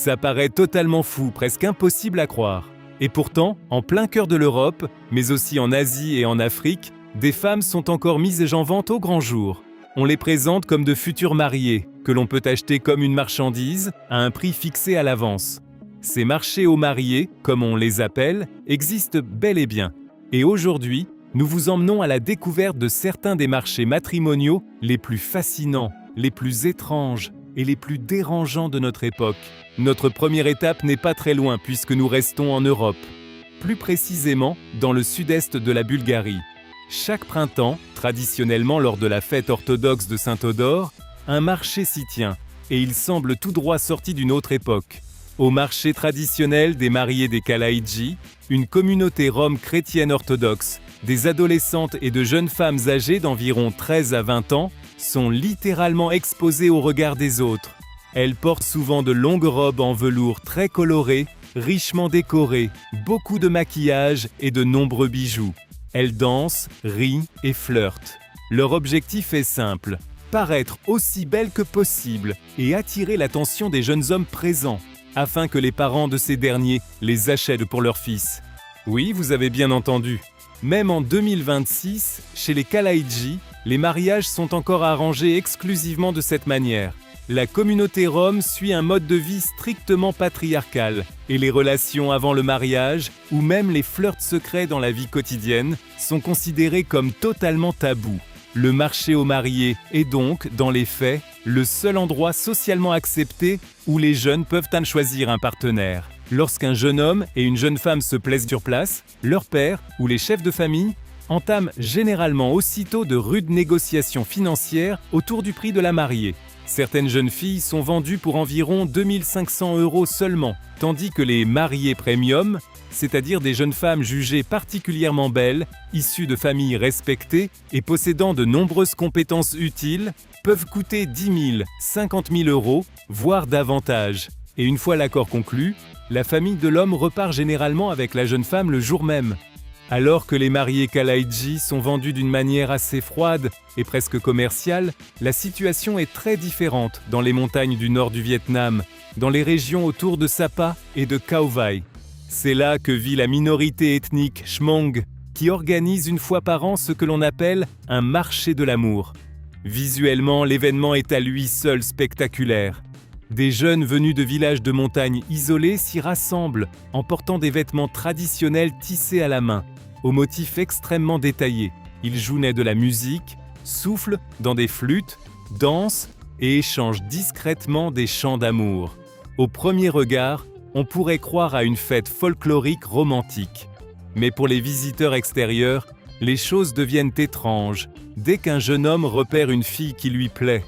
Ça paraît totalement fou, presque impossible à croire. Et pourtant, en plein cœur de l'Europe, mais aussi en Asie et en Afrique, des femmes sont encore mises en vente au grand jour. On les présente comme de futurs mariés, que l'on peut acheter comme une marchandise, à un prix fixé à l'avance. Ces marchés aux mariés, comme on les appelle, existent bel et bien. Et aujourd'hui, nous vous emmenons à la découverte de certains des marchés matrimoniaux les plus fascinants, les plus étranges et les plus dérangeants de notre époque. Notre première étape n'est pas très loin puisque nous restons en Europe. Plus précisément, dans le sud-est de la Bulgarie. Chaque printemps, traditionnellement lors de la fête orthodoxe de Saint-Thodor, un marché s'y tient, et il semble tout droit sorti d'une autre époque. Au marché traditionnel des mariés des Kalaïdji, une communauté rome chrétienne orthodoxe, des adolescentes et de jeunes femmes âgées d'environ 13 à 20 ans sont littéralement exposées au regard des autres. Elles portent souvent de longues robes en velours très colorées, richement décorées, beaucoup de maquillage et de nombreux bijoux. Elles dansent, rient et flirtent. Leur objectif est simple, paraître aussi belles que possible et attirer l'attention des jeunes hommes présents, afin que les parents de ces derniers les achètent pour leurs fils. Oui, vous avez bien entendu. Même en 2026, chez les Kalaïdji, les mariages sont encore arrangés exclusivement de cette manière. La communauté rome suit un mode de vie strictement patriarcal, et les relations avant le mariage, ou même les flirts secrets dans la vie quotidienne, sont considérés comme totalement tabous. Le marché aux mariés est donc, dans les faits, le seul endroit socialement accepté où les jeunes peuvent en choisir un partenaire. Lorsqu'un jeune homme et une jeune femme se plaisent sur place, leur père ou les chefs de famille entament généralement aussitôt de rudes négociations financières autour du prix de la mariée. Certaines jeunes filles sont vendues pour environ 2500 € seulement, tandis que les mariées premium, c'est-à-dire des jeunes femmes jugées particulièrement belles, issues de familles respectées et possédant de nombreuses compétences utiles, peuvent coûter 10 000, 50 000 €, voire davantage. Et une fois l'accord conclu, la famille de l'homme repart généralement avec la jeune femme le jour même. Alors que les mariés Kalaïdji sont vendus d'une manière assez froide et presque commerciale, la situation est très différente dans les montagnes du nord du Vietnam, dans les régions autour de Sapa et de Cao Vai. C'est là que vit la minorité ethnique Hmong, qui organise une fois par an ce que l'on appelle un marché de l'amour. Visuellement, l'événement est à lui seul spectaculaire. Des jeunes venus de villages de montagne isolés s'y rassemblent en portant des vêtements traditionnels tissés à la main, aux motifs extrêmement détaillés. Ils jouent de la musique, soufflent dans des flûtes, dansent et échangent discrètement des chants d'amour. Au premier regard, on pourrait croire à une fête folklorique romantique. Mais pour les visiteurs extérieurs, les choses deviennent étranges dès qu'un jeune homme repère une fille qui lui plaît.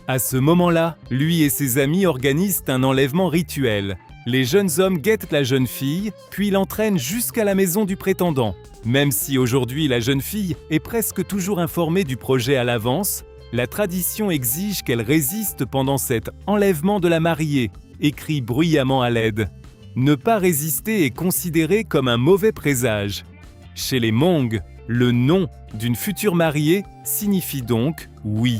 À ce moment-là, lui et ses amis organisent un enlèvement rituel. Les jeunes hommes guettent la jeune fille, puis l'entraînent jusqu'à la maison du prétendant. Même si aujourd'hui la jeune fille est presque toujours informée du projet à l'avance, la tradition exige qu'elle résiste pendant cet enlèvement de la mariée et crie bruyamment à l'aide. Ne pas résister est considéré comme un mauvais présage. Chez les Hmong, le non d'une future mariée signifie donc oui.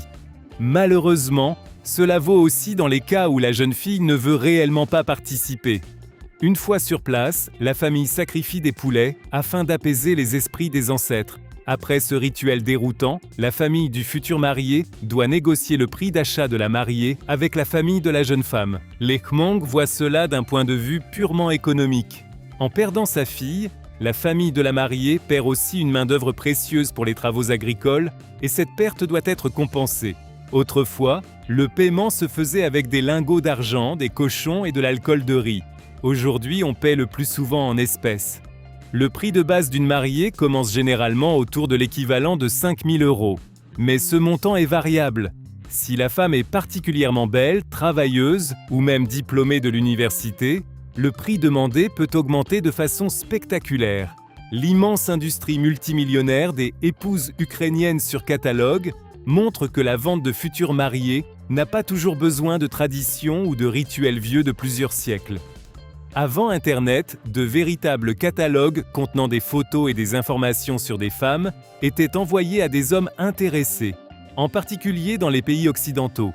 Malheureusement, cela vaut aussi dans les cas où la jeune fille ne veut réellement pas participer. Une fois sur place, la famille sacrifie des poulets afin d'apaiser les esprits des ancêtres. Après ce rituel déroutant, la famille du futur marié doit négocier le prix d'achat de la mariée avec la famille de la jeune femme. Les Hmong voient cela d'un point de vue purement économique. En perdant sa fille, la famille de la mariée perd aussi une main-d'œuvre précieuse pour les travaux agricoles et cette perte doit être compensée. Autrefois, le paiement se faisait avec des lingots d'argent, des cochons et de l'alcool de riz. Aujourd'hui, on paie le plus souvent en espèces. Le prix de base d'une mariée commence généralement autour de l'équivalent de 5 000 €. Mais ce montant est variable. Si la femme est particulièrement belle, travailleuse ou même diplômée de l'université, le prix demandé peut augmenter de façon spectaculaire. L'immense industrie multimillionnaire des épouses ukrainiennes sur catalogue montre que la vente de futurs mariés n'a pas toujours besoin de traditions ou de rituels vieux de plusieurs siècles. Avant Internet, de véritables catalogues contenant des photos et des informations sur des femmes étaient envoyés à des hommes intéressés, en particulier dans les pays occidentaux.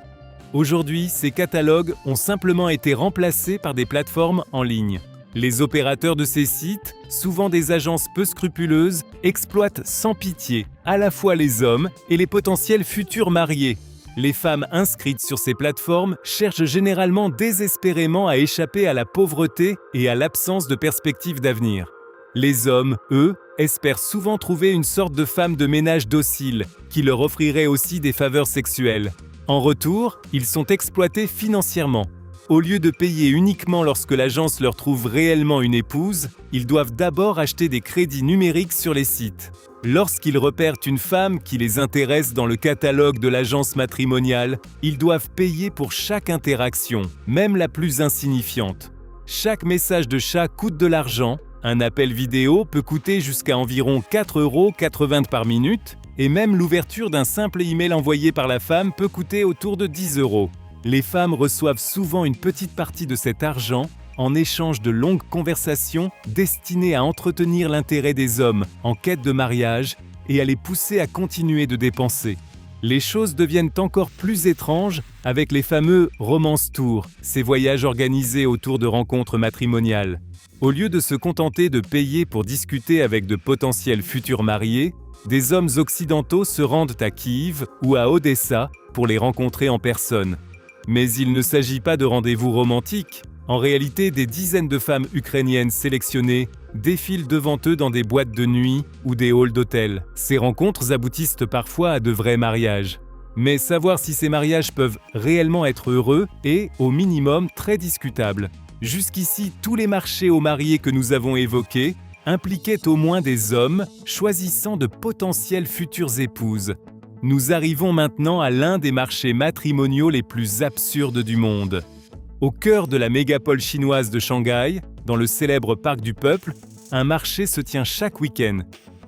Aujourd'hui, ces catalogues ont simplement été remplacés par des plateformes en ligne. Les opérateurs de ces sites, souvent des agences peu scrupuleuses, exploitent sans pitié à la fois les hommes et les potentiels futurs mariés. Les femmes inscrites sur ces plateformes cherchent généralement désespérément à échapper à la pauvreté et à l'absence de perspectives d'avenir. Les hommes, eux, espèrent souvent trouver une sorte de femme de ménage docile, qui leur offrirait aussi des faveurs sexuelles. En retour, ils sont exploités financièrement. Au lieu de payer uniquement lorsque l'agence leur trouve réellement une épouse, ils doivent d'abord acheter des crédits numériques sur les sites. Lorsqu'ils repèrent une femme qui les intéresse dans le catalogue de l'agence matrimoniale, ils doivent payer pour chaque interaction, même la plus insignifiante. Chaque message de chat coûte de l'argent, un appel vidéo peut coûter jusqu'à environ 4,80 € par minute, et même l'ouverture d'un simple email envoyé par la femme peut coûter autour de 10 €. Les femmes reçoivent souvent une petite partie de cet argent en échange de longues conversations destinées à entretenir l'intérêt des hommes en quête de mariage et à les pousser à continuer de dépenser. Les choses deviennent encore plus étranges avec les fameux romance tours, ces voyages organisés autour de rencontres matrimoniales. Au lieu de se contenter de payer pour discuter avec de potentiels futurs mariés, des hommes occidentaux se rendent à Kiev ou à Odessa pour les rencontrer en personne. Mais il ne s'agit pas de rendez-vous romantiques. En réalité, des dizaines de femmes ukrainiennes sélectionnées défilent devant eux dans des boîtes de nuit ou des halls d'hôtels. Ces rencontres aboutissent parfois à de vrais mariages. Mais savoir si ces mariages peuvent réellement être heureux est, au minimum, très discutable. Jusqu'ici, tous les marchés aux mariés que nous avons évoqués impliquaient au moins des hommes choisissant de potentielles futures épouses. Nous arrivons maintenant à l'un des marchés matrimoniaux les plus absurdes du monde. Au cœur de la mégapole chinoise de Shanghai, dans le célèbre Parc du Peuple, un marché se tient chaque week-end.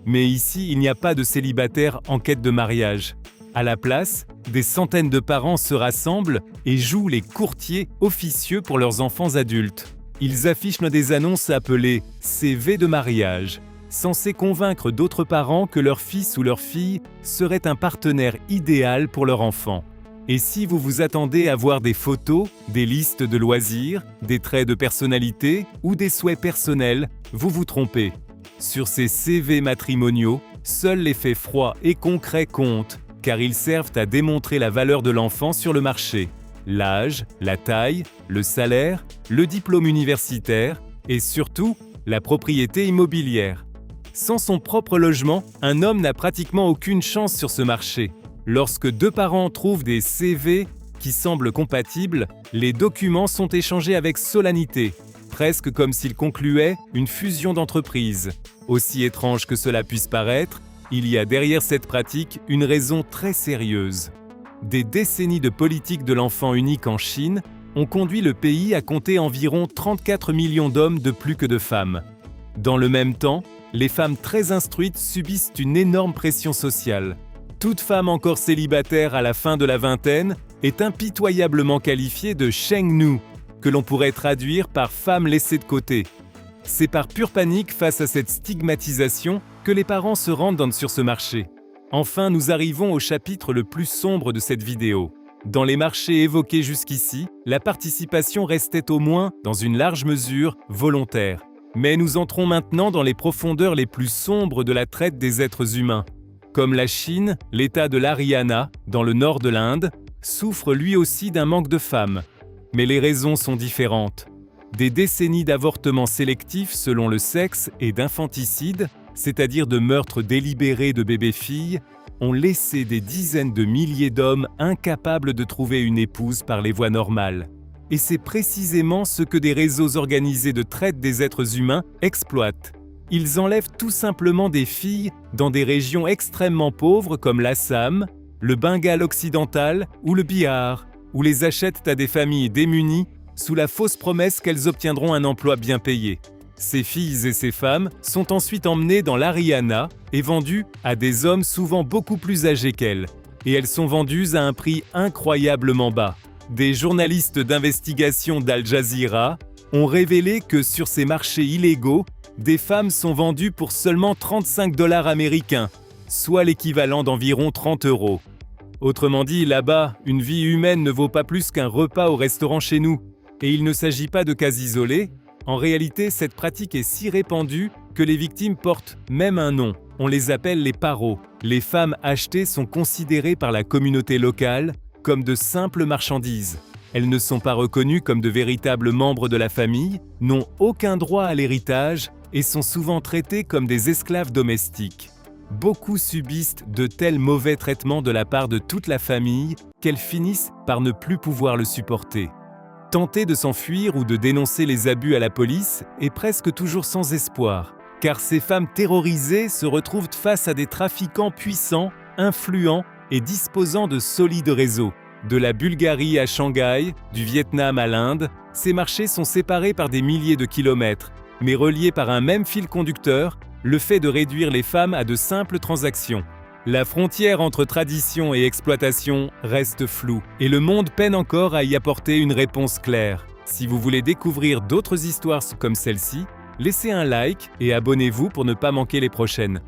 Mais ici, il n'y a pas de célibataires en quête de mariage. À la place, des centaines de parents se rassemblent et jouent les courtiers officieux pour leurs enfants adultes. Ils affichent des annonces appelées « CV de mariage », censées convaincre d'autres parents que leur fils ou leur fille serait un partenaire idéal pour leur enfant. Et si vous vous attendez à voir des photos, des listes de loisirs, des traits de personnalité ou des souhaits personnels, vous vous trompez. Sur ces CV matrimoniaux, seuls les faits froids et concrets comptent, car ils servent à démontrer la valeur de l'enfant sur le marché. L'âge, la taille, le salaire, le diplôme universitaire et surtout, la propriété immobilière. Sans son propre logement, un homme n'a pratiquement aucune chance sur ce marché. Lorsque deux parents trouvent des CV qui semblent compatibles, les documents sont échangés avec solennité, presque comme s'ils concluaient une fusion d'entreprises. Aussi étrange que cela puisse paraître, il y a derrière cette pratique une raison très sérieuse. Des décennies de politique de l'enfant unique en Chine ont conduit le pays à compter environ 34 millions d'hommes de plus que de femmes. Dans le même temps, les femmes très instruites subissent une énorme pression sociale. Toute femme encore célibataire à la fin de la vingtaine est impitoyablement qualifiée de Shengnu, que l'on pourrait traduire par femme laissée de côté. C'est par pure panique face à cette stigmatisation que les parents se rendent sur ce marché. Enfin, nous arrivons au chapitre le plus sombre de cette vidéo. Dans les marchés évoqués jusqu'ici, la participation restait au moins, dans une large mesure, volontaire. Mais nous entrons maintenant dans les profondeurs les plus sombres de la traite des êtres humains. Comme la Chine, l'État de l'Haryana, dans le nord de l'Inde, souffre lui aussi d'un manque de femmes. Mais les raisons sont différentes. Des décennies d'avortements sélectifs selon le sexe et d'infanticide, c'est-à-dire de meurtres délibérés de bébés-filles, ont laissé des dizaines de milliers d'hommes incapables de trouver une épouse par les voies normales. Et c'est précisément ce que des réseaux organisés de traite des êtres humains exploitent. Ils enlèvent tout simplement des filles dans des régions extrêmement pauvres comme l'Assam, le Bengale occidental ou le Bihar, où les achètent à des familles démunies sous la fausse promesse qu'elles obtiendront un emploi bien payé. Ces filles et ces femmes sont ensuite emmenées dans l'Haryana et vendues à des hommes souvent beaucoup plus âgés qu'elles. Et elles sont vendues à un prix incroyablement bas. Des journalistes d'investigation d'Al Jazeera ont révélé que sur ces marchés illégaux, des femmes sont vendues pour seulement 35 $ américains, soit l'équivalent d'environ 30 €. Autrement dit, là-bas, une vie humaine ne vaut pas plus qu'un repas au restaurant chez nous. Et il ne s'agit pas de cas isolés. En réalité, cette pratique est si répandue que les victimes portent même un nom. On les appelle les paros. Les femmes achetées sont considérées par la communauté locale comme de simples marchandises. Elles ne sont pas reconnues comme de véritables membres de la famille, n'ont aucun droit à l'héritage et sont souvent traitées comme des esclaves domestiques. Beaucoup subissent de tels mauvais traitements de la part de toute la famille qu'elles finissent par ne plus pouvoir le supporter. Tenter de s'enfuir ou de dénoncer les abus à la police est presque toujours sans espoir, car ces femmes terrorisées se retrouvent face à des trafiquants puissants, influents et disposant de solides réseaux. De la Bulgarie à Shanghai, du Vietnam à l'Inde, ces marchés sont séparés par des milliers de kilomètres, mais reliés par un même fil conducteur, le fait de réduire les femmes à de simples transactions. La frontière entre tradition et exploitation reste floue, et le monde peine encore à y apporter une réponse claire. Si vous voulez découvrir d'autres histoires comme celle-ci, laissez un like et abonnez-vous pour ne pas manquer les prochaines.